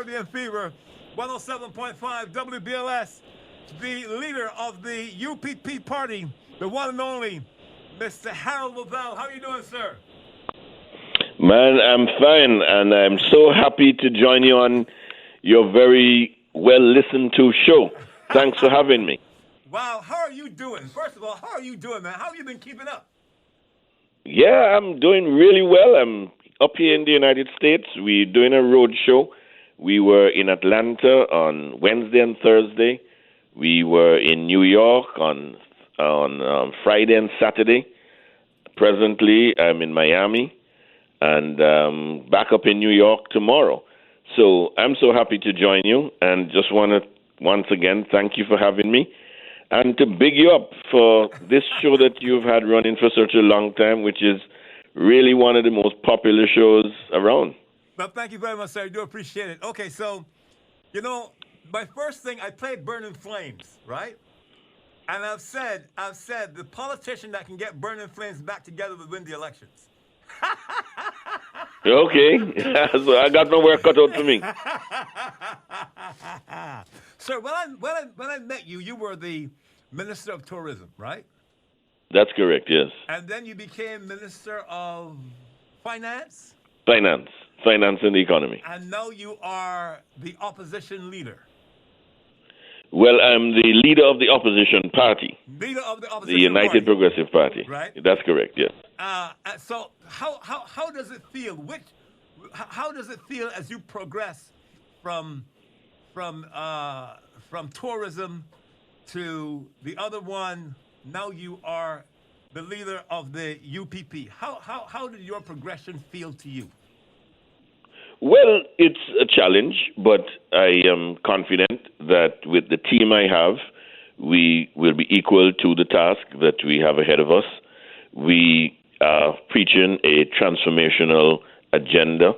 Caribbean Fever, 107.5 WBLS, the leader of the UPP party, the one and only Mr. Harold Lovell. How are you doing, sir? Man, I'm fine, and I'm so happy to join you on your very well-listened-to show. Thanks for having me. Wow, how are you doing? First of all, how are you doing, man? How have you been keeping up? Yeah, I'm doing really well. I'm up here in the United States. We're doing a road show. We were in Atlanta on Wednesday and Thursday. We were in New York on Friday and Saturday. Presently, I'm in Miami and back up in New York tomorrow. So I'm so happy to join you, and just want to once again thank you for having me, and to big you up for this show that you've had running for such a long time, which is really one of the most popular shows around. Well, thank you very much, sir. I do appreciate it. Okay, so, my first thing, I played Burning Flames, right? And I've said the politician that can get Burning Flames back together will win the elections. Okay, so I got my work cut out for me. Sir, when I met you, you were the Minister of Tourism, right? That's correct, yes. And then you became Minister of Finance? Finance and the economy. And now you are the opposition leader. Well, I'm the leader of the opposition party. Leader of the opposition The United party. Progressive Party. Right. That's correct, yes. So how does it feel? How does it feel as you progress from tourism to the other one? Now you are the leader of the UPP. How did your progression feel to you? Well, it's a challenge, but I am confident that with the team I have, we will be equal to the task that we have ahead of us. We are preaching a transformational agenda.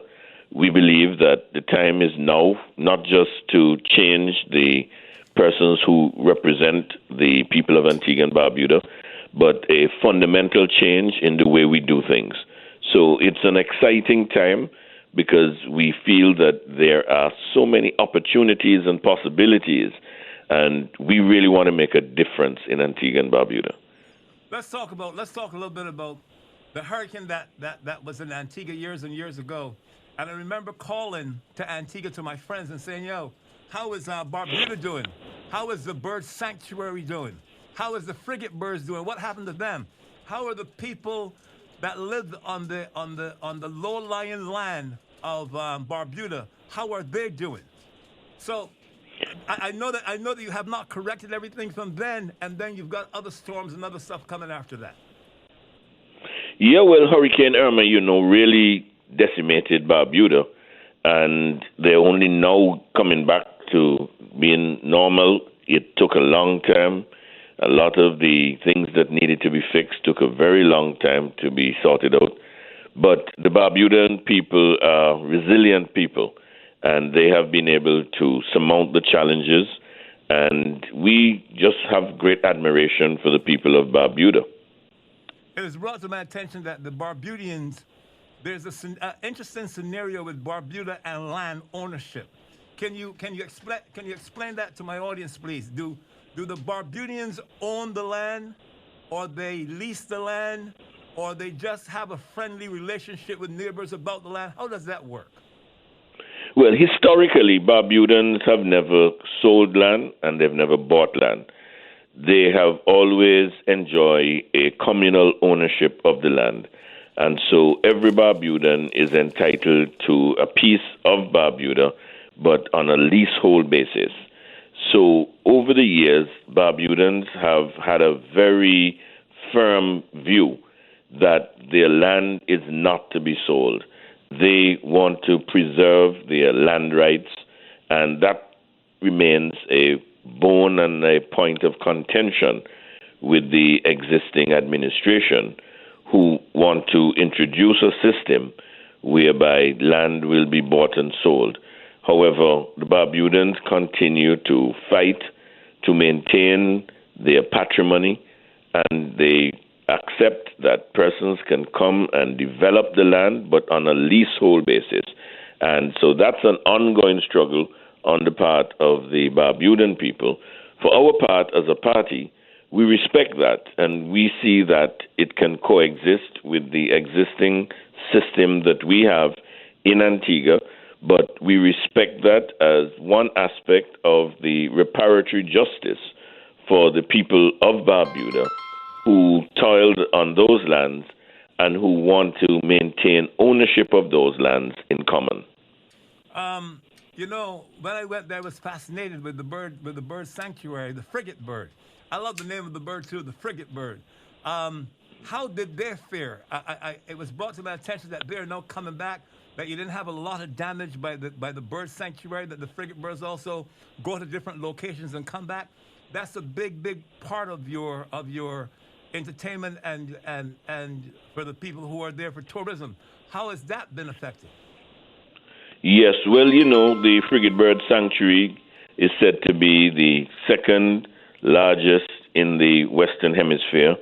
We believe that the time is now not just to change the persons who represent the people of Antigua and Barbuda, but a fundamental change in the way we do things. So it's an exciting time because we feel that there are so many opportunities and possibilities, and we really want to make a difference in Antigua and Barbuda. Let's talk a little bit about the hurricane that was in Antigua years and years ago. And I remember calling to Antigua to my friends and saying, yo, how is Barbuda doing? How is the bird sanctuary doing? How is the frigate birds doing? What happened to them? How are the people that lived on the low-lying land of Barbuda? How are they doing? So I know that you have not corrected everything from then, and then you've got other storms and other stuff coming after that. Yeah, well, Hurricane Irma, really decimated Barbuda, and they're only now coming back to being normal. It took a long time. A lot of the things that needed to be fixed took a very long time to be sorted out. But the Barbudan people are resilient people, and they have been able to surmount the challenges, and we just have great admiration for the people of Barbuda. It was brought to my attention that the Barbudians, there's an interesting scenario with Barbuda and land ownership. Can you explain that to my audience, please? Do the Barbudians own the land, or they lease the land, or they just have a friendly relationship with neighbors about the land? How does that work? Well, historically, Barbudans have never sold land and they've never bought land. They have always enjoyed a communal ownership of the land. And so every Barbudan is entitled to a piece of Barbuda, but on a leasehold basis. So over the years, Barbudans have had a very firm view that their land is not to be sold. They want to preserve their land rights, and that remains a bone and a point of contention with the existing administration, who want to introduce a system whereby land will be bought and sold. However, the Barbudans continue to fight to maintain their patrimony, and they accept that persons can come and develop the land, but on a leasehold basis. And so that's an ongoing struggle on the part of the Barbudan people. For our part, as a party, we respect that, and we see that it can coexist with the existing system that we have in Antigua, but we respect that as one aspect of the reparatory justice for the people of Barbuda who toiled on those lands and who want to maintain ownership of those lands in common. When I went there, I was fascinated with the bird sanctuary, the frigate bird. I love the name of the bird too, the frigate bird. How did they fare? It was brought to my attention that they're now coming back. That you didn't have a lot of damage by the bird sanctuary. That the frigate birds also go to different locations and come back. That's a big part of your entertainment and for the people who are there for tourism. How has that been affected? Yes, well, the frigate bird sanctuary is said to be the second largest in the Western Hemisphere.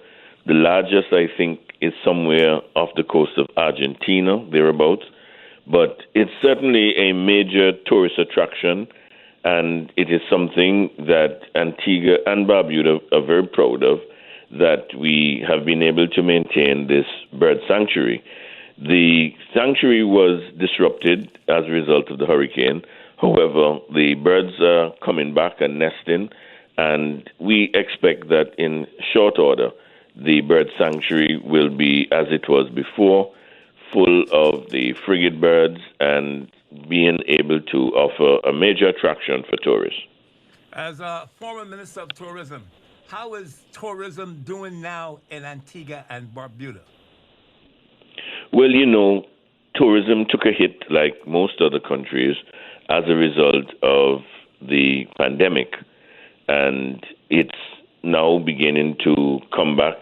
The largest, I think, is somewhere off the coast of Argentina, thereabouts. But it's certainly a major tourist attraction, and it is something that Antigua and Barbuda are very proud of, that we have been able to maintain this bird sanctuary. The sanctuary was disrupted as a result of the hurricane. However, the birds are coming back and nesting, and we expect that in short order, the bird sanctuary will be as it was before, full of the frigate birds and being able to offer a major attraction for tourists. As a former Minister of Tourism, how is tourism doing now in Antigua and Barbuda? Well, tourism took a hit like most other countries as a result of the pandemic, and it's now beginning to come back.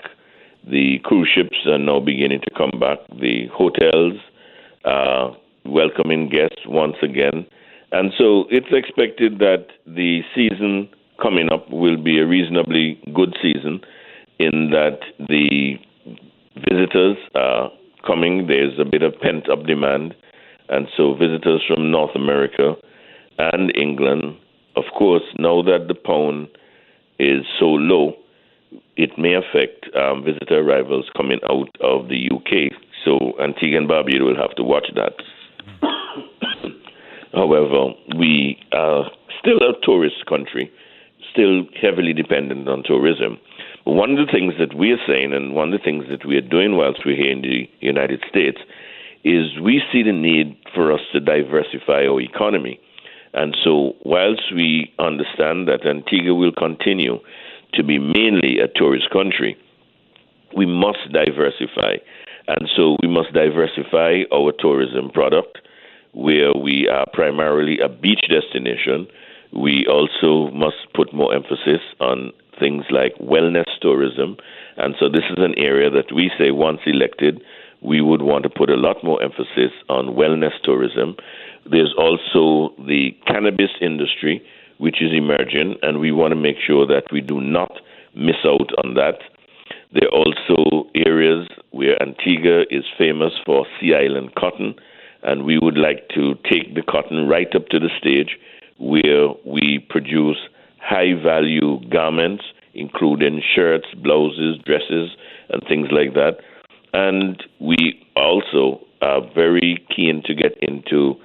The cruise ships are now beginning to come back. The hotels are welcoming guests once again. And so it's expected that the season coming up will be a reasonably good season in that the visitors are coming. There's a bit of pent-up demand. And so visitors from North America and England, of course, now that the pound is so low, it may affect visitor arrivals coming out of the UK. So Antigua and Barbuda will have to watch that. However, we are still a tourist country, still heavily dependent on tourism. But one of the things that we are saying, and one of the things that we are doing whilst we're here in the United States, is we see the need for us to diversify our economy. And so whilst we understand that Antigua will continue to be mainly a tourist country, we must diversify. And so we must diversify our tourism product, where we are primarily a beach destination. We also must put more emphasis on things like wellness tourism. And so this is an area that we say once elected, we would want to put a lot more emphasis on wellness tourism. There's also the cannabis industry, which is emerging, and we want to make sure that we do not miss out on that. There are also areas where Antigua is famous for Sea Island cotton, and we would like to take the cotton right up to the stage where we produce high-value garments, including shirts, blouses, dresses, and things like that. And we also are very keen to get into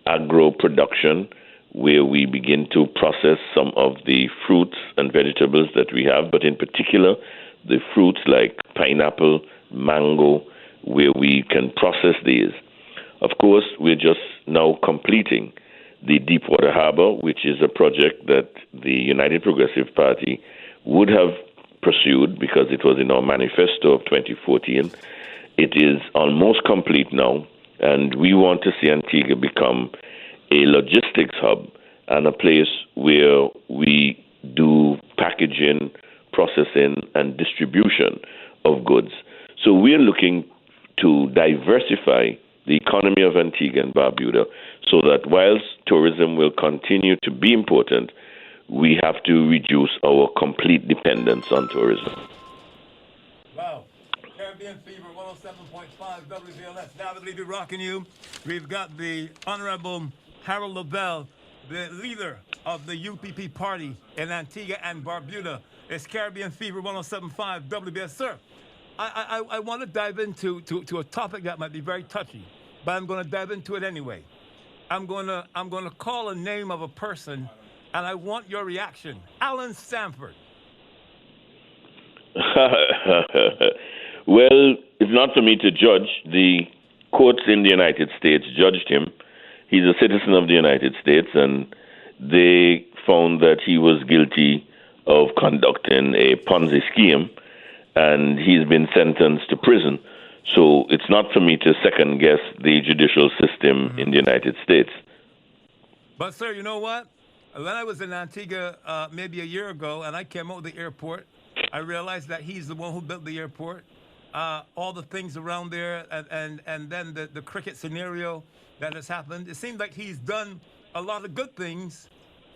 agro production, where we begin to process some of the fruits and vegetables that we have, but in particular, the fruits like pineapple, mango, where we can process these. Of course, we're just now completing the Deepwater Harbor, which is a project that the United Progressive Party would have pursued because it was in our manifesto of 2014. It is almost complete now, and we want to see Antigua become a logistics hub and a place where we do packaging, processing, and distribution of goods. So we're looking to diversify the economy of Antigua and Barbuda so that whilst tourism will continue to be important, we have to reduce our complete dependence on tourism. Wow. Caribbean Fever 101. 107.5 WVLS. Now that we're rocking you, we've got the Honorable Harold Lovell, the leader of the UPP party in Antigua and Barbuda. It's Caribbean Fever 107.5 WBS. Sir, I want to dive into to a topic that might be very touchy, but I'm going to dive into it anyway. I'm going to call a name of a person, and I want your reaction. Alan Stanford. Well, it's not for me to judge. The courts in the United States judged him. He's a citizen of the United States, and they found that he was guilty of conducting a Ponzi scheme, and he's been sentenced to prison. So it's not for me to second guess the judicial system in the United States. But, sir, you know what? When I was in Antigua maybe a year ago, and I came out of the airport, I realized that he's the one who built the airport. All the things around there, and then the cricket scenario that has happened. It seems like he's done a lot of good things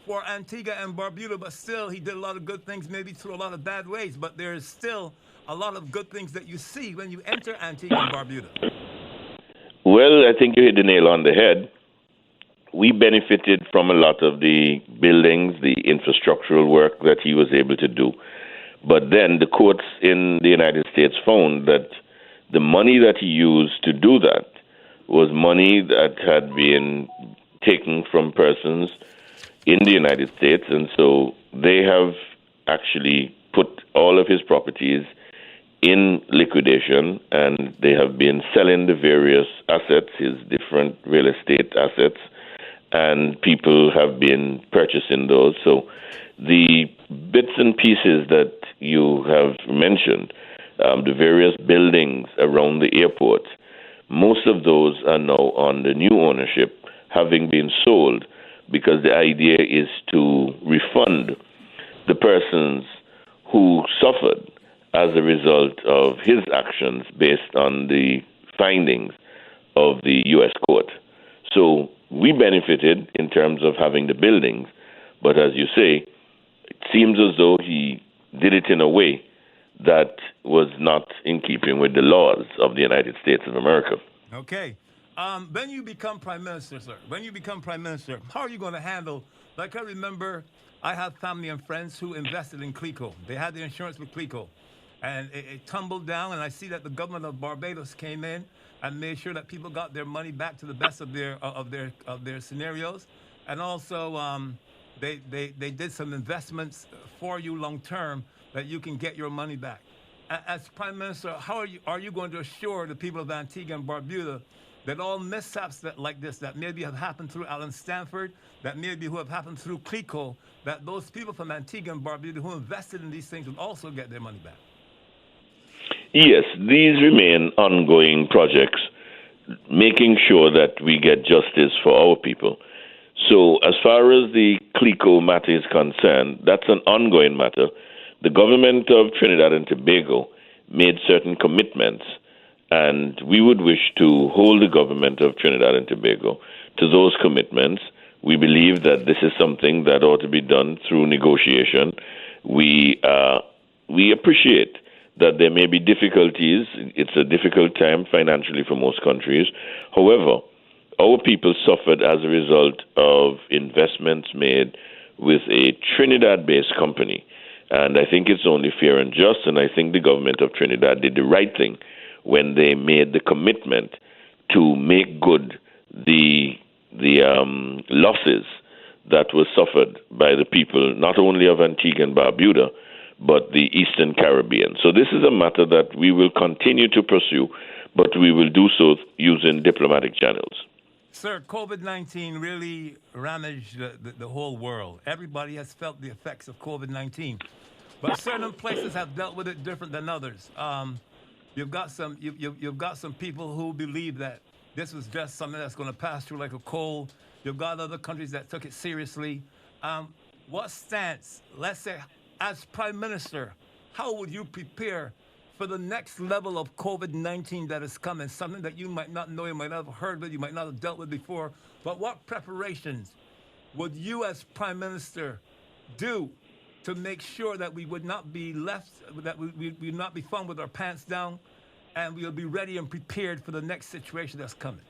for Antigua and Barbuda, but still he did a lot of good things, maybe through a lot of bad ways. But there is still a lot of good things that you see when you enter Antigua and Barbuda. Well, I think you hit the nail on the head. We benefited from a lot of the buildings, the infrastructural work that he was able to do. But then the courts in the United States found that the money that he used to do that was money that had been taken from persons in the United States. And so they have actually put all of his properties in liquidation, and they have been selling the various assets, his different real estate assets, and people have been purchasing those. So the bits and pieces that you have mentioned, the various buildings around the airport, most of those are now under new ownership, having been sold, because the idea is to refund the persons who suffered as a result of his actions based on the findings of the U.S. court. So we benefited in terms of having the buildings, but as you say, it seems as though he did it in a way that was not in keeping with the laws of the United States of America. Okay. When you become prime minister, sir, how are you going to handle, like I remember I had family and friends who invested in CLECO. They had the insurance with CLECO, and it tumbled down, and I see that the government of Barbados came in and made sure that people got their money back to the best of their scenarios, and also they did some investments for you long term that you can get your money back. As Prime Minister, how are you going to assure the people of Antigua and Barbuda that all mishaps like this that maybe have happened through Alan Stanford, that maybe who have happened through CLECO, that those people from Antigua and Barbuda who invested in these things will also get their money back? Yes, these remain ongoing projects, making sure that we get justice for our people. So as far as the CLECO matter is concerned, that's an ongoing matter. The government of Trinidad and Tobago made certain commitments, and we would wish to hold the government of Trinidad and Tobago to those commitments. We believe that this is something that ought to be done through negotiation. We appreciate that there may be difficulties. It's a difficult time financially for most countries. However, our people suffered as a result of investments made with a Trinidad-based company. And I think it's only fair and just, and I think the government of Trinidad did the right thing when they made the commitment to make good the losses that were suffered by the people, not only of Antigua and Barbuda, but the Eastern Caribbean. So this is a matter that we will continue to pursue, but we will do so using diplomatic channels. Sir, COVID-19 really ravaged the whole world. Everybody has felt the effects of COVID-19, but certain places have dealt with it different than others. You've got some people who believe that this was just something that's going to pass through like a cold. You've got other countries that took it seriously. What stance, let's say, as Prime Minister, how would you prepare for the next level of COVID-19 that is coming, something that you might not know, you might not have heard of, you might not have dealt with before, but what preparations would you as Prime Minister do to make sure that we would not be left, that we would not be found with our pants down, and we'll be ready and prepared for the next situation that's coming?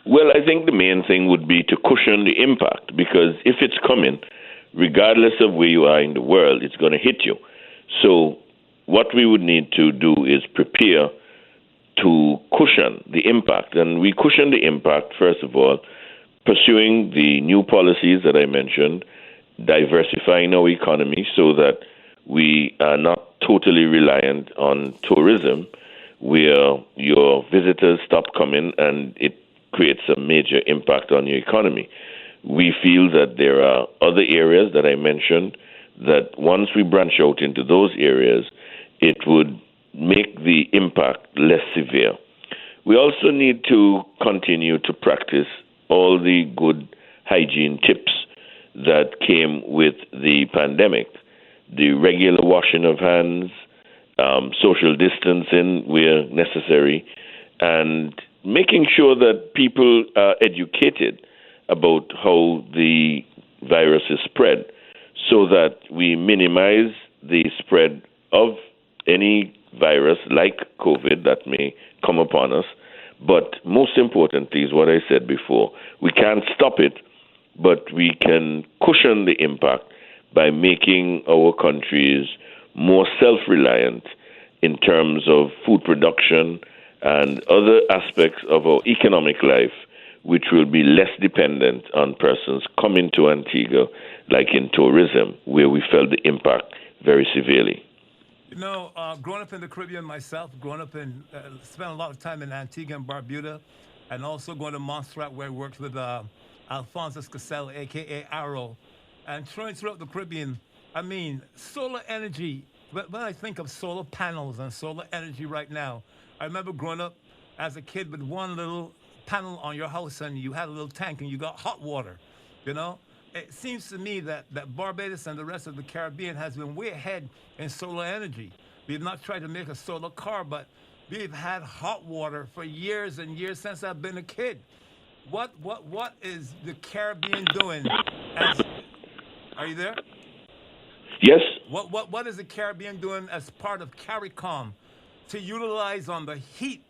Well, I think the main thing would be to cushion the impact, because if it's coming, regardless of where you are in the world, it's going to hit you. So what we would need to do is prepare to cushion the impact. And we cushion the impact, first of all, pursuing the new policies that I mentioned, diversifying our economy so that we are not totally reliant on tourism, where your visitors stop coming and it creates a major impact on your economy. We feel that there are other areas that I mentioned that once we branch out into those areas, it would make the impact less severe. We also need to continue to practice all the good hygiene tips that came with the pandemic, the regular washing of hands, social distancing where necessary, and making sure that people are educated about how the virus is spread so that we minimize the spread of any virus like COVID that may come upon us. But most importantly is what I said before. We can't stop it, but we can cushion the impact by making our countries more self-reliant in terms of food production and other aspects of our economic life, which will be less dependent on persons coming to Antigua, like in tourism, where we felt the impact very severely. You know, growing up in the Caribbean myself, spent a lot of time in Antigua and Barbuda, and also going to Montserrat, where I worked with Alphonsus Cassell, a.k.a. Arrow. And throughout the Caribbean, I mean, solar energy, when I think of solar panels and solar energy right now, I remember growing up as a kid with one little panel on your house and you had a little tank and you got hot water, you know? It seems to me that Barbados and the rest of the Caribbean has been way ahead in solar energy. We've not tried to make a solar car, but we've had hot water for years and years since I've been a kid. What is the Caribbean doing? Are you there? Yes. What is the Caribbean doing as part of CARICOM to utilize on the heat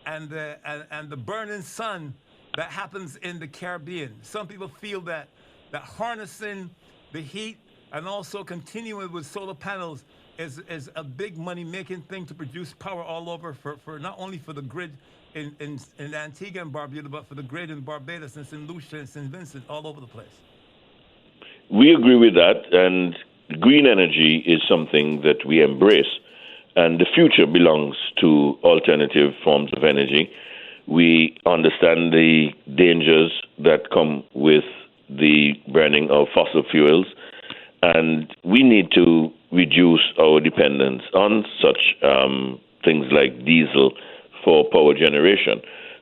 and the burning sun that happens in the Caribbean? Some people feel that harnessing the heat and also continuing with solar panels is a big money-making thing to produce power all over for not only for the grid in Antigua and Barbuda, but for the grid in Barbados and St. Lucia and St. Vincent, all over the place. We agree with that, and green energy is something that we embrace, and the future belongs to alternative forms of energy. We understand the dangers that come with the burning of fossil fuels, and we need to reduce our dependence on such things like diesel for power generation.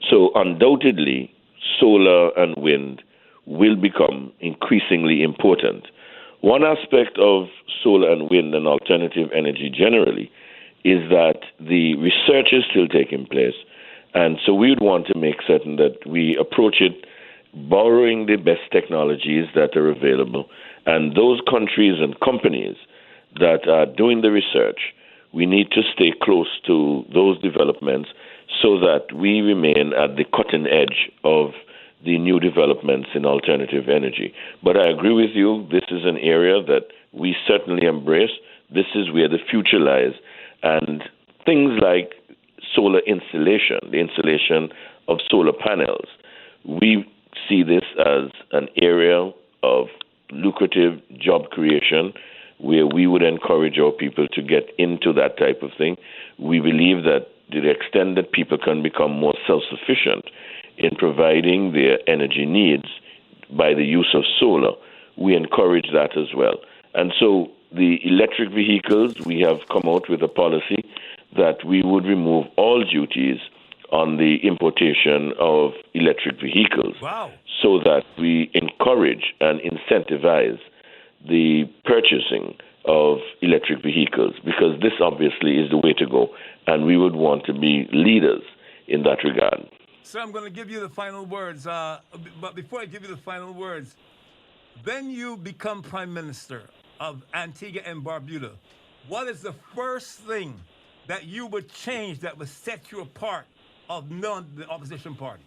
So undoubtedly, solar and wind will become increasingly important. One aspect of solar and wind and alternative energy generally is that the research is still taking place, and so we would want to make certain that we approach it borrowing the best technologies that are available, and those countries and companies that are doing the research, we need to stay close to those developments so that we remain at the cutting edge of the new developments in alternative energy. But I agree with you, this is an area that we certainly embrace. This is where the future lies. And things like solar installation, the installation of solar panels, we see this as an area of lucrative job creation where we would encourage our people to get into that type of thing. We believe that to the extent that people can become more self-sufficient in providing their energy needs by the use of solar, we encourage that as well. And so the electric vehicles, we have come out with a policy that we would remove all duties on the importation of electric vehicles. Wow. So that we encourage and incentivize the purchasing of electric vehicles, because this obviously is the way to go, and we would want to be leaders in that regard. So I'm going to give you the final words, but before I give you the final words, then you become Prime Minister of Antigua and Barbuda. What is the first thing that you would change that would set you apart of the opposition party?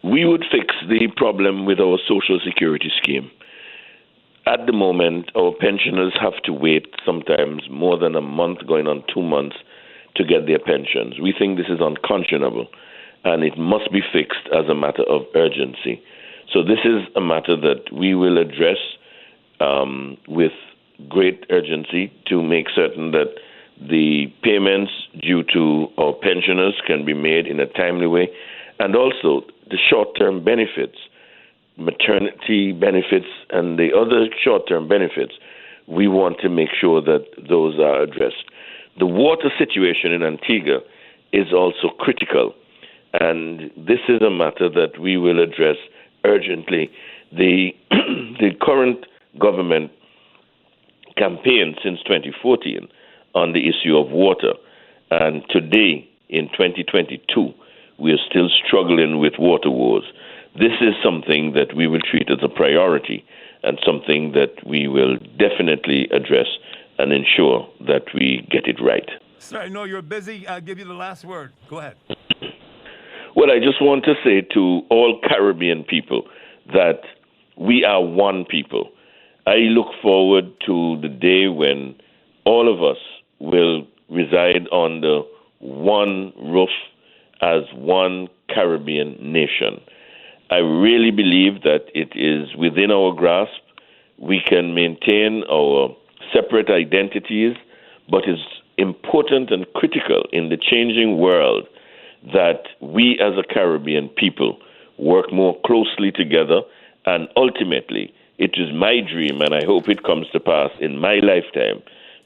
We would fix the problem with our Social Security scheme. At the moment, our pensioners have to wait sometimes more than a month, going on 2 months, to get their pensions. We think this is unconscionable, and it must be fixed as a matter of urgency. So this is a matter that we will address with great urgency to make certain that the payments due to our pensioners can be made in a timely way, and also the short-term benefits, maternity benefits, and the other short-term benefits. We want to make sure that those are addressed. The water situation in Antigua is also critical, and this is a matter that we will address urgently. The current government campaigned since 2014 on the issue of water, and today, in 2022, we are still struggling with water wars. This is something that we will treat as a priority and something that we will definitely address and ensure that we get it right. Sir, I know you're busy. I'll give you the last word. Go ahead. Well, I just want to say to all Caribbean people that we are one people. I look forward to the day when all of us will reside under one roof as one Caribbean nation. I really believe that it is within our grasp. We can maintain our separate identities, but it's important and critical in the changing world that we as a Caribbean people work more closely together, and ultimately it is my dream, and I hope it comes to pass in my lifetime,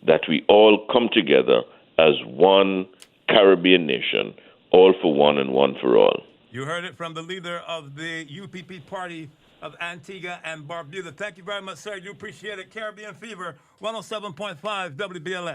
that we all come together as one Caribbean nation, all for one and one for all. You heard it from the leader of the UPP party of Antigua and Barbuda. Thank you very much, sir. You appreciate it. Caribbean Fever, 107.5 WBLS.